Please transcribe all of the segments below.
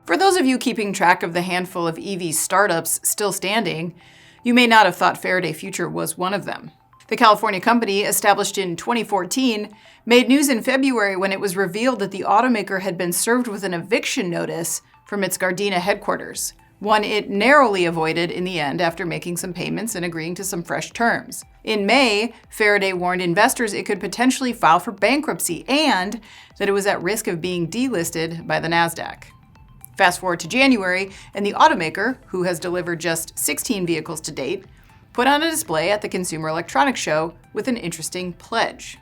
For those of you keeping track of the handful of EV startups still standing, you may not have thought Faraday Future was one of them. The California company, established in 2014, made news in February when it was revealed that the automaker had been served with an eviction notice from its Gardena headquarters, one it narrowly avoided in the end after making some payments and agreeing to some fresh terms. In May, Faraday warned investors it could potentially file for bankruptcy and that it was at risk of being delisted by the NASDAQ. Fast forward to January, and the automaker, who has delivered just 16 vehicles to date, put on a display at the Consumer Electronics Show with an interesting pledge.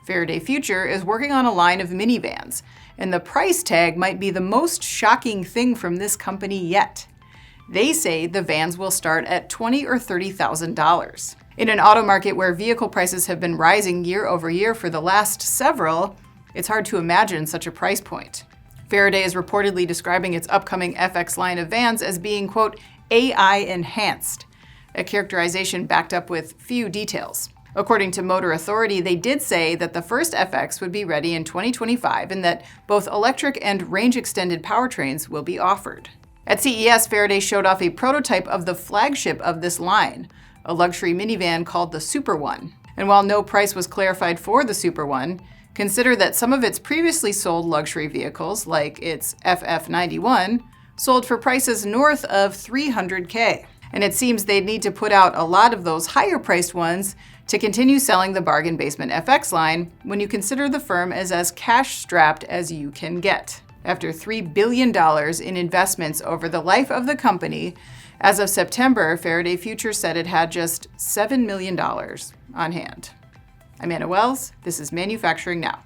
Faraday Future is working on a line of minivans, and the price tag might be the most shocking thing from this company yet. They say the vans will start at $20,000 or $30,000. In an auto market where vehicle prices have been rising year over year for the last several, it's hard to imagine such a price point. Faraday is reportedly describing its upcoming FX line of vans as being, quote, AI enhanced, a characterization backed up with few details. According to Motor Authority, they did say that the first FX would be ready in 2025 and that both electric and range-extended powertrains will be offered. At CES, Faraday showed off a prototype of the flagship of this line, a luxury minivan called the Super One. And while no price was clarified for the Super One, consider that some of its previously sold luxury vehicles, like its FF91, sold for prices north of $300K. And it seems they'd need to put out a lot of those higher-priced ones to continue selling the bargain basement FX line when you consider the firm as cash-strapped as you can get. After $3 billion in investments over the life of the company, as of September, Faraday Future said it had just $7 million on hand. I'm Anna Wells. This is Manufacturing Now.